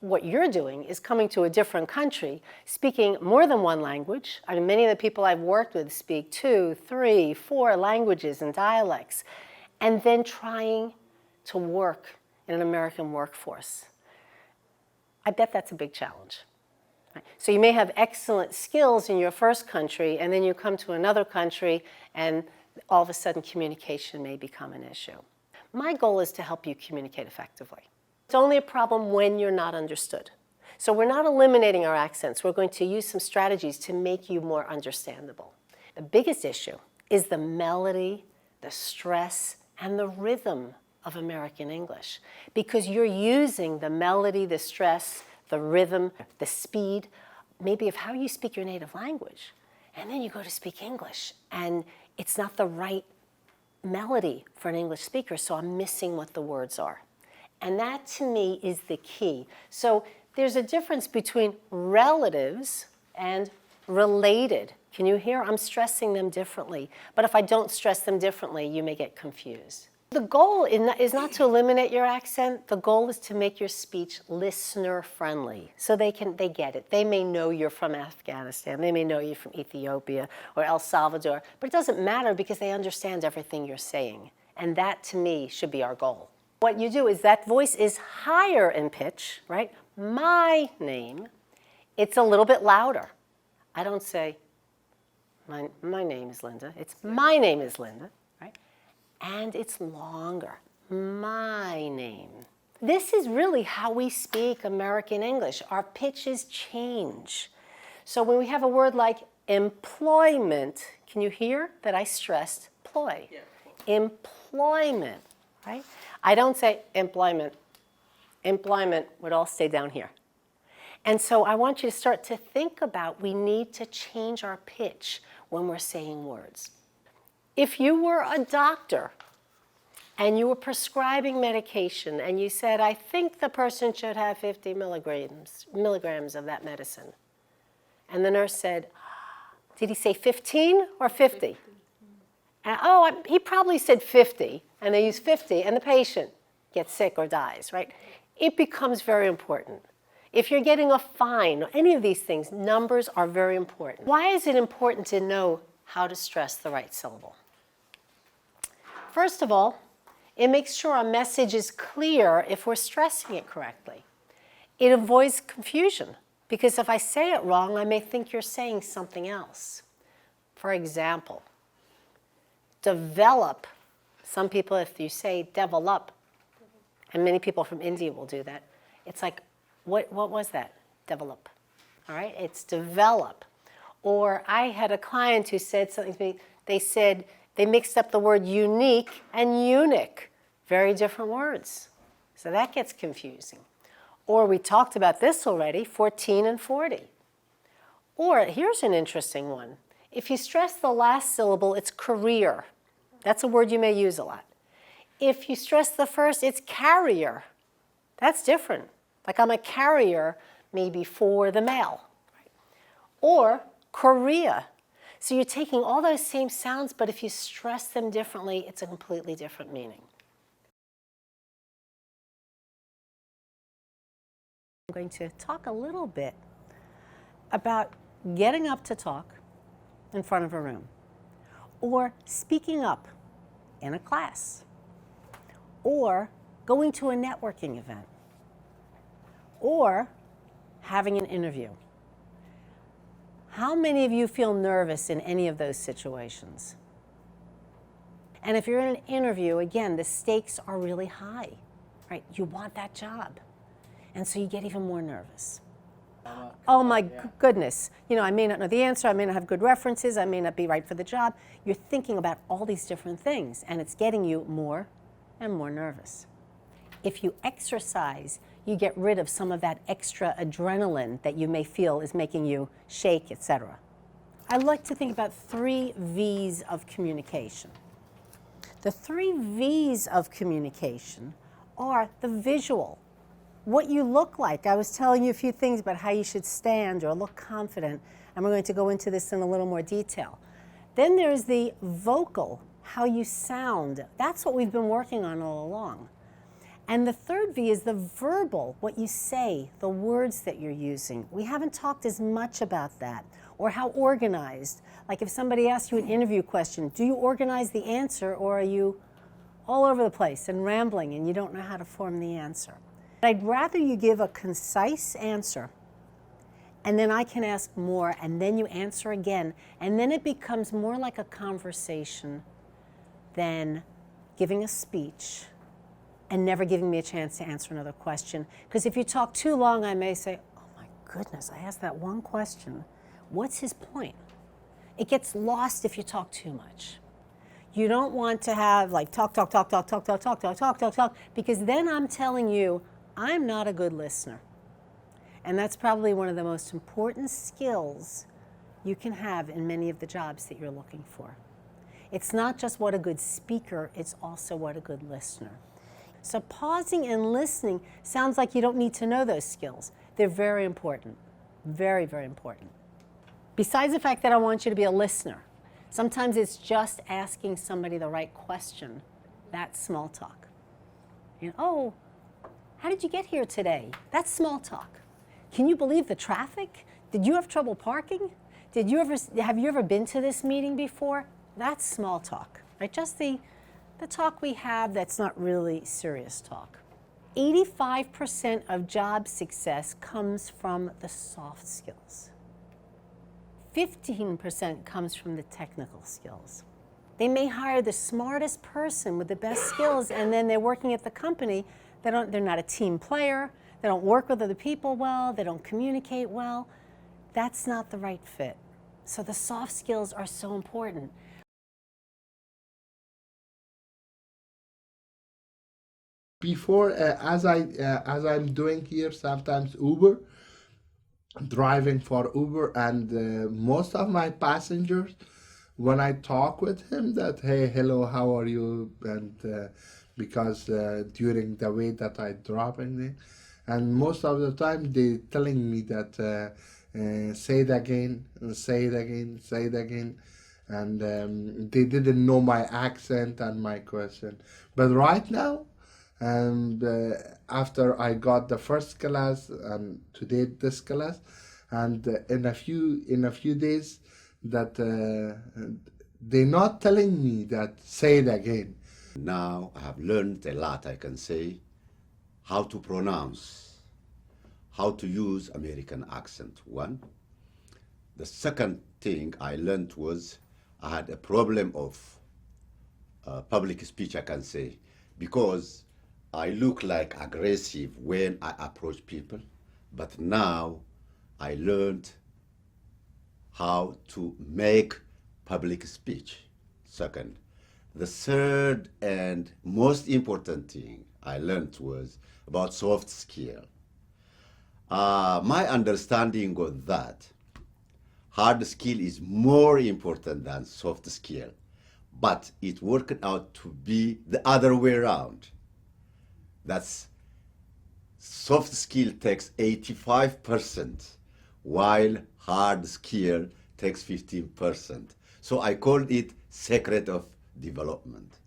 what you're doing is coming to a different country, speaking more than one language. I mean, many of the people I've worked with speak 2, 3, 4 languages and dialects, and then trying to work in an American workforce. I bet that's a big challenge. Right? So you may have excellent skills in your first country, and then you come to another country, and all of a sudden communication may become an issue. My goal is to help you communicate effectively. It's only a problem when you're not understood. So we're not eliminating our accents. We're going to use some strategies to make you more understandable. The biggest issue is the melody, the stress, and the rhythm of American English, because you're using the melody, the stress, the rhythm, the speed, maybe of how you speak your native language. And then you go to speak English, and it's not the right melody for an English speaker, so I'm missing what the words are. And that, to me, is the key. So there's a difference between relatives and related. Can you hear? I'm stressing them differently. But if I don't stress them differently, you may get confused. The goal is not to eliminate your accent. The goal is to make your speech listener-friendly, so they get it. They may know you're from Afghanistan. They may know you're from Ethiopia or El Salvador. But it doesn't matter because they understand everything you're saying. And that, to me, should be our goal. What you do is that voice is higher in pitch, right? My name. It's a little bit louder. I don't say, my name is Linda. It's my name is Linda, right? And it's longer. My name. This is really how we speak American English. Our pitches change. So when we have a word like employment, can you hear that I stressed ploy? Yeah. Employment, right? I don't say employment. Employment would all stay down here. And so I want you to start to think about we need to change our pitch when we're saying words. If you were a doctor and you were prescribing medication and you said, I think the person should have 50 milligrams of that medicine. And the nurse said, did he say 15 or 50? And, he probably said 50, and they use 50, and the patient gets sick or dies, right? It becomes very important. If you're getting a fine, or any of these things, numbers are very important. Why is it important to know how to stress the right syllable? First of all, it makes sure our message is clear if we're stressing it correctly. It avoids confusion, because if I say it wrong, I may think you're saying something else. For example, develop. Some people, if you say develop, and many people from India will do that, it's like, what was that? Develop. All right? It's develop. Or I had a client who said something to me. They said they mixed up the word unique and eunuch. Very different words. So that gets confusing. Or we talked about this already, 14 and 40. Or here's an interesting one. If you stress the last syllable, it's career. That's a word you may use a lot. If you stress the first, it's carrier. That's different. Like I'm a carrier maybe for the mail. Right? Or Korea. So you're taking all those same sounds, but if you stress them differently, it's a completely different meaning. I'm going to talk a little bit about getting up to talk in front of a room, or speaking up in a class, or going to a networking event, or having an interview. How many of you feel nervous in any of those situations? And if you're in an interview, again, the stakes are really high, right? You want that job. And so you get even more nervous. Oh my goodness. You know, I may not know the answer, I may not have good references, I may not be right for the job. You're thinking about all these different things, and it's getting you more and more nervous. If you exercise, you get rid of some of that extra adrenaline that you may feel is making you shake, etc. I like to think about 3 V's of communication. The 3 V's of communication are the visual, what you look like. I was telling you a few things about how you should stand or look confident, and we're going to go into this in a little more detail. Then there's the vocal, how you sound. That's what we've been working on all along. And the third V is the verbal, what you say, the words that you're using. We haven't talked as much about that. Or how organized. Like if somebody asks you an interview question, do you organize the answer, or are you all over the place and rambling and you don't know how to form the answer? I'd rather you give a concise answer, and then I can ask more, and then you answer again, and then it becomes more like a conversation than giving a speech and never giving me a chance to answer another question. Because if you talk too long, I may say, oh my goodness, I asked that one question. What's his point? It gets lost if you talk too much. You don't want to have like talk, because then I'm telling you, I'm not a good listener. And that's probably one of the most important skills you can have in many of the jobs that you're looking for. It's not just what a good speaker, it's also what a good listener. So pausing and listening sounds like you don't need to know those skills. They're very important, very, very important. Besides the fact that I want you to be a listener, sometimes it's just asking somebody the right question. That's small talk. You know, oh, how did you get here today? That's small talk. Can you believe the traffic? Did you have trouble parking? Have you ever been to this meeting before? That's small talk, right? Just the talk we have that's not really serious talk. 85% of job success comes from the soft skills. 15% comes from the technical skills. They may hire the smartest person with the best skills, and then they're working at the company. They're not a team player. They don't work with other people well. They don't communicate well. That's not the right fit. So the soft skills are so important. Before, as I'm doing here, sometimes Uber, driving for Uber, and most of my passengers, when I talk with him, that hey, hello, how are you, and because during the way that I dropping them, and most of the time they telling me that say it again, say it again, say it again, and they didn't know my accent and my question. But right now, and after I got the first class and today this class, and in a few days that they're not telling me that say it again. Now I have learned a lot, I can say, how to pronounce, how to use American accent, one. The second thing I learned was I had a problem of public speech, I can say, because I look like aggressive when I approach people, but now I learned how to make public speech. Second. The third and most important thing I learned was about soft skill. My understanding of that, hard skill is more important than soft skill, but it worked out to be the other way around. That's soft skill takes 85%, while hard skill takes 15%. So I called it secret of development.